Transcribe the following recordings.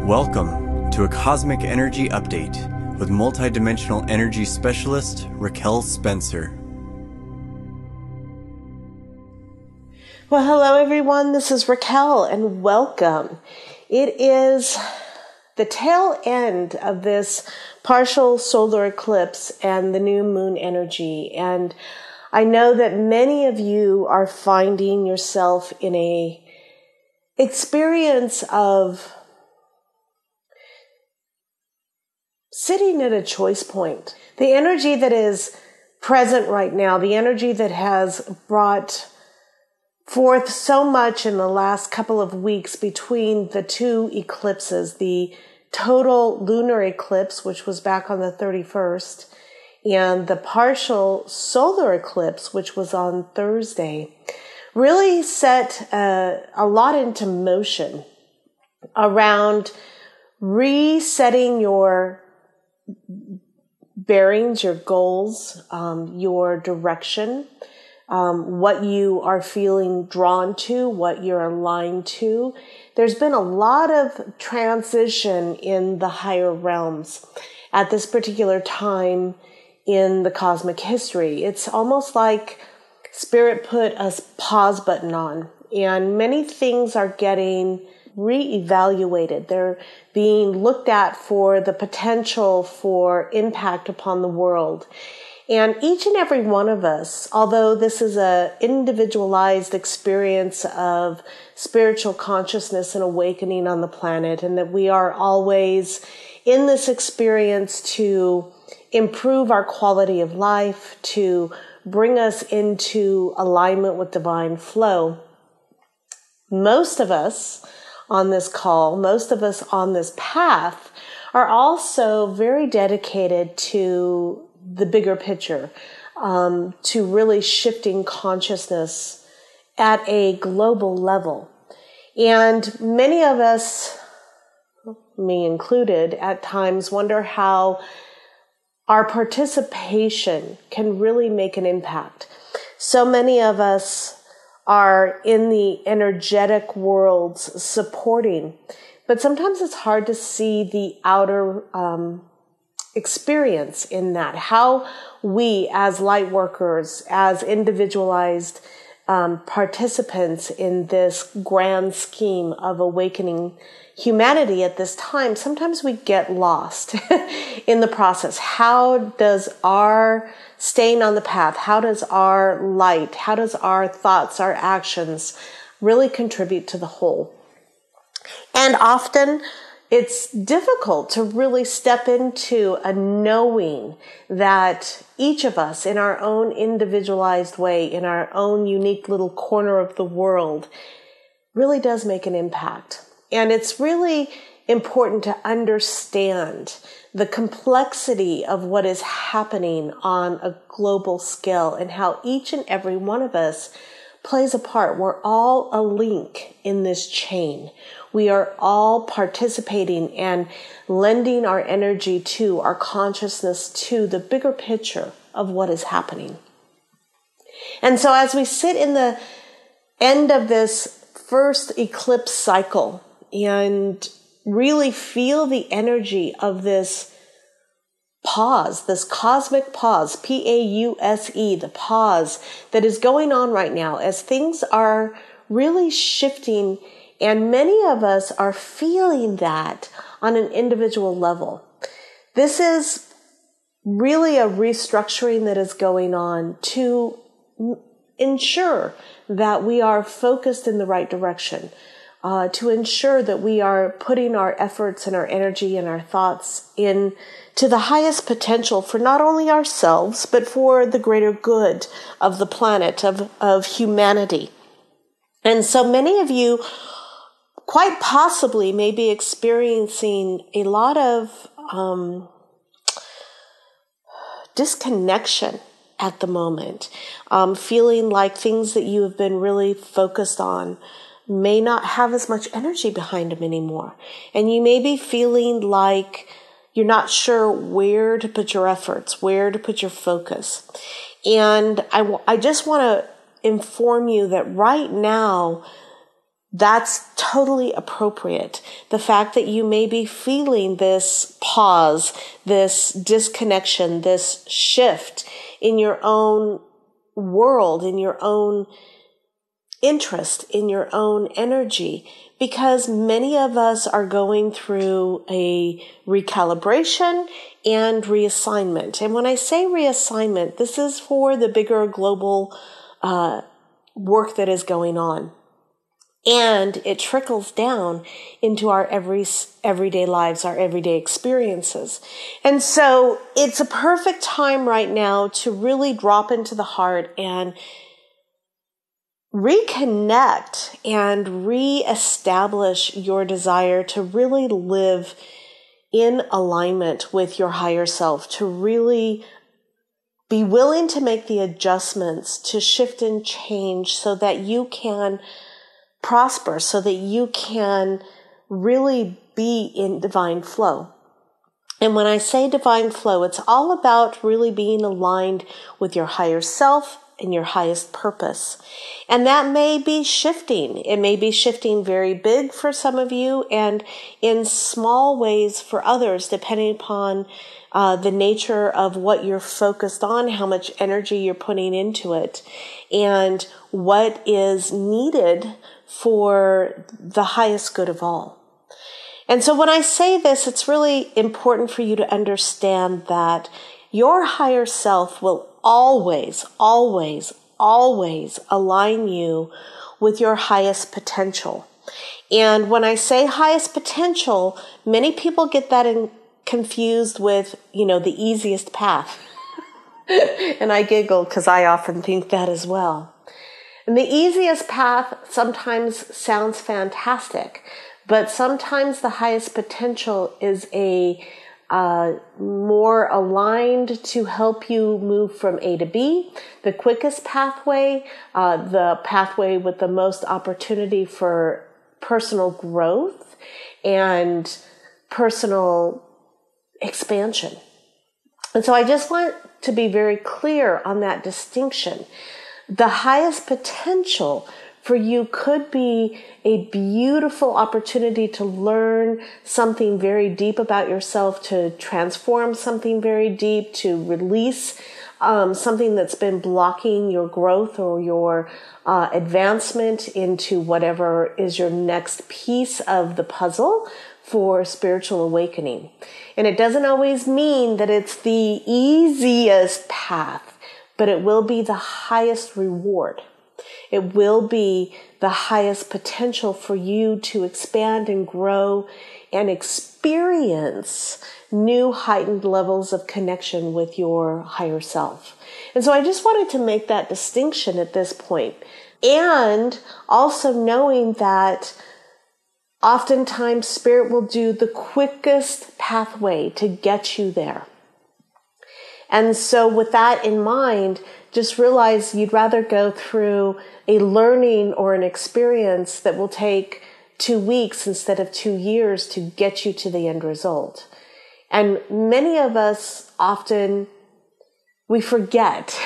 Welcome to a Cosmic Energy Update with multidimensional energy specialist Raquel Spencer. Well, hello everyone, this is Raquel and welcome. It is the tail end of this partial solar eclipse and the new moon energy, and I know that many of you are finding yourself in a experience of sitting at a choice point. The energy that is present right now, the energy that has brought forth so much in the last couple of weeks between the two eclipses, the total lunar eclipse, which was back on the 31st, and the partial solar eclipse, which was on Thursday, really set a lot into motion around resetting your bearings, your goals, your direction, what you are feeling drawn to, what you're aligned to. There's been a lot of transition in the higher realms at this particular time in the cosmic history. It's almost like Spirit put a pause button on, and many things are getting reevaluated. They're being looked at for the potential for impact upon the world. And each and every one of us, although this is an individualized experience of spiritual consciousness and awakening on the planet, and that we are always in this experience to improve our quality of life, to bring us into alignment with divine flow, most of us on this call, most of us on this path are also very dedicated to the bigger picture, to really shifting consciousness at a global level. And many of us, me included, at times wonder how our participation can really make an impact. So many of us are in the energetic worlds supporting, but sometimes it's hard to see the outer experience in that. How we as light workers, as individualized participants in this grand scheme of awakening humanity at this time, sometimes we get lost in the process. How does our staying on the path, how does our light, how does our thoughts, our actions really contribute to the whole? And often it's difficult to really step into a knowing that each of us in our own individualized way, in our own unique little corner of the world, really does make an impact. And it's really important to understand the complexity of what is happening on a global scale and how each and every one of us plays a part. We're all a link in this chain. We are all participating and lending our energy to, our consciousness to the bigger picture of what is happening. And so as we sit in the end of this first eclipse cycle and really feel the energy of this pause, this cosmic pause, P-A-U-S-E, the pause that is going on right now as things are really shifting, and many of us are feeling that on an individual level. This is really a restructuring that is going on to ensure that we are focused in the right direction, to ensure that we are putting our efforts and our energy and our thoughts in to the highest potential for not only ourselves, but for the greater good of the planet, of humanity. And so many of you quite possibly may be experiencing a lot of disconnection at the moment, feeling like things that you have been really focused on may not have as much energy behind them anymore. And you may be feeling like you're not sure where to put your efforts, where to put your focus. And I just want to inform you that right now, that's totally appropriate. The fact that you may be feeling this pause, this disconnection, this shift in your own world, in your own interest, in your own energy, because many of us are going through a recalibration and reassignment. And when I say reassignment, this is for the bigger global work that is going on. And it trickles down into our everyday lives, our everyday experiences. And so it's a perfect time right now to really drop into the heart and reconnect and reestablish your desire to really live in alignment with your higher self, to really be willing to make the adjustments, to shift and change so that you can prosper, so that you can really be in divine flow. And when I say divine flow, it's all about really being aligned with your higher self and your highest purpose. And that may be shifting. It may be shifting very big for some of you and in small ways for others, depending upon the nature of what you're focused on, how much energy you're putting into it, and what is needed for the highest good of all. And so when I say this, it's really important for you to understand that your higher self will always, always, always align you with your highest potential. And when I say highest potential, many people get that confused with, the easiest path. And I giggle because I often think that as well. And the easiest path sometimes sounds fantastic, but sometimes the highest potential is a more aligned to help you move from A to B, the quickest pathway, the pathway with the most opportunity for personal growth and personal expansion. And so I just want to be very clear on that distinction. The highest potential for you could be a beautiful opportunity to learn something very deep about yourself, to transform something very deep, to release something that's been blocking your growth or your advancement into whatever is your next piece of the puzzle for spiritual awakening. And it doesn't always mean that it's the easiest path, but it will be the highest reward. It will be the highest potential for you to expand and grow and experience new heightened levels of connection with your higher self. And so I just wanted to make that distinction at this point. And also knowing that oftentimes Spirit will do the quickest pathway to get you there. And so with that in mind, just realize you'd rather go through a learning or an experience that will take 2 weeks instead of 2 years to get you to the end result. And many of us often, we forget.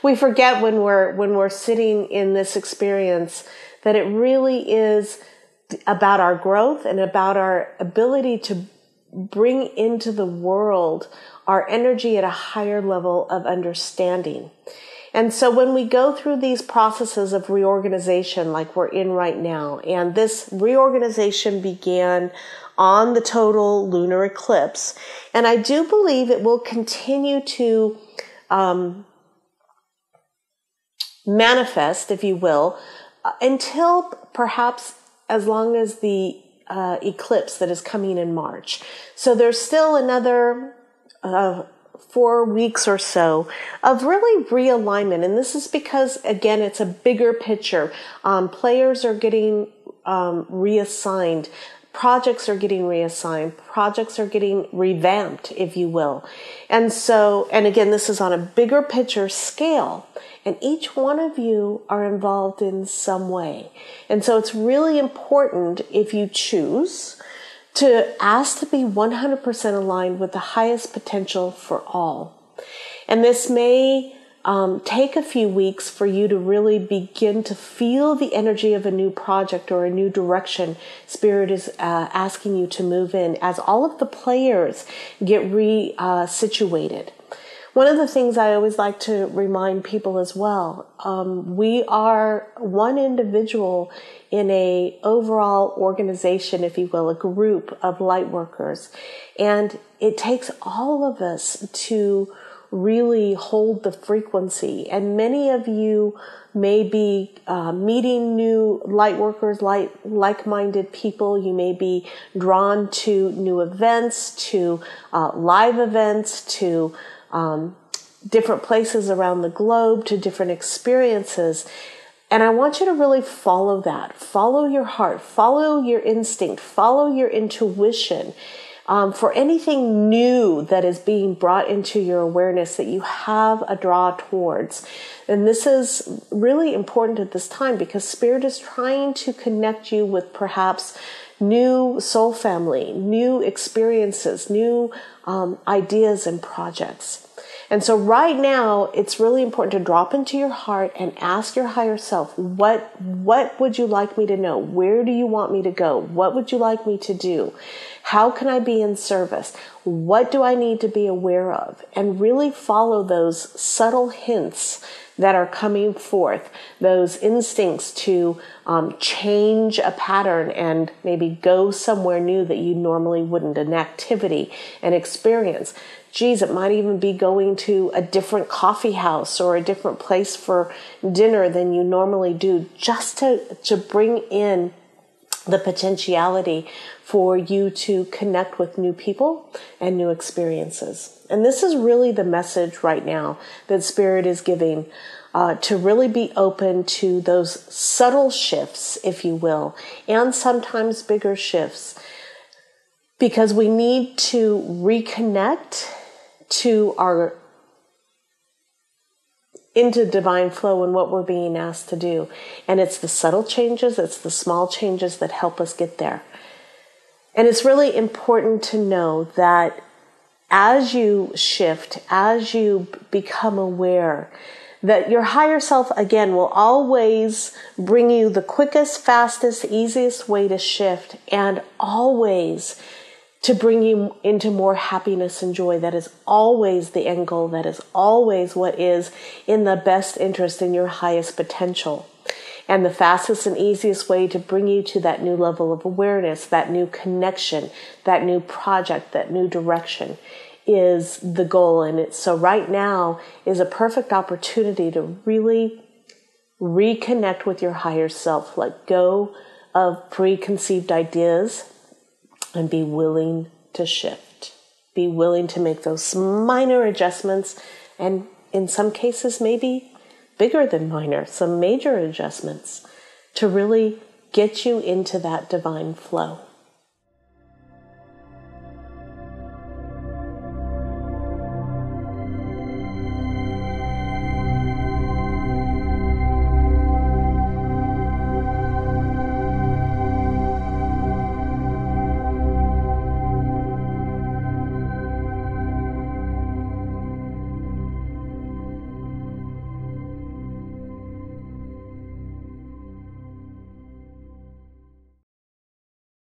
We forget when we're sitting in this experience that it really is about our growth and about our ability to bring into the world our energy at a higher level of understanding. And so when we go through these processes of reorganization like we're in right now, and this reorganization began on the total lunar eclipse, and I do believe it will continue to manifest, if you will, until perhaps as long as the eclipse that is coming in March. So there's still another 4 weeks or so of really realignment. And this is because, again, it's a bigger picture. Players are getting reassigned. Projects are getting reassigned. Projects are getting revamped, if you will. And so, and again, this is on a bigger picture scale. And each one of you are involved in some way. And so it's really important, if you choose, to ask to be 100% aligned with the highest potential for all. And this may take a few weeks for you to really begin to feel the energy of a new project or a new direction Spirit is asking you to move in as all of the players get situated. One of the things I always like to remind people as well, we are one individual in a overall organization, if you will, a group of light workers. And it takes all of us to really hold the frequency. And many of you may be meeting new light workers, like-minded people. You may be drawn to new events, to live events, to different places around the globe, to different experiences. And I want you to really follow that. Follow your heart, follow your instinct, follow your intuition for anything new that is being brought into your awareness that you have a draw towards. And this is really important at this time because Spirit is trying to connect you with perhaps new soul family, new experiences, new ideas and projects. And so right now, it's really important to drop into your heart and ask your higher self, what would you like me to know? Where do you want me to go? What would you like me to do? How can I be in service? What do I need to be aware of? And really follow those subtle hints that are coming forth, those instincts to change a pattern and maybe go somewhere new that you normally wouldn't, an activity, an experience. Geez, it might even be going to a different coffee house or a different place for dinner than you normally do, just to bring in the potentiality for you to connect with new people and new experiences. And this is really the message right now that Spirit is giving, to really be open to those subtle shifts, if you will, and sometimes bigger shifts, because we need to reconnect into divine flow and what we're being asked to do. And it's the subtle changes, it's the small changes that help us get there. And it's really important to know that as you shift, as you become aware, that your higher self, again, will always bring you the quickest, fastest, easiest way to shift, and always to bring you into more happiness and joy. That is always the end goal. That is always what is in the best interest in your highest potential. And the fastest and easiest way to bring you to that new level of awareness, that new connection, that new project, that new direction is the goal. And so right now is a perfect opportunity to really reconnect with your higher self. Let go of preconceived ideas and be willing to shift. Be willing to make those minor adjustments, and in some cases maybe bigger than minor, some major adjustments to really get you into that divine flow.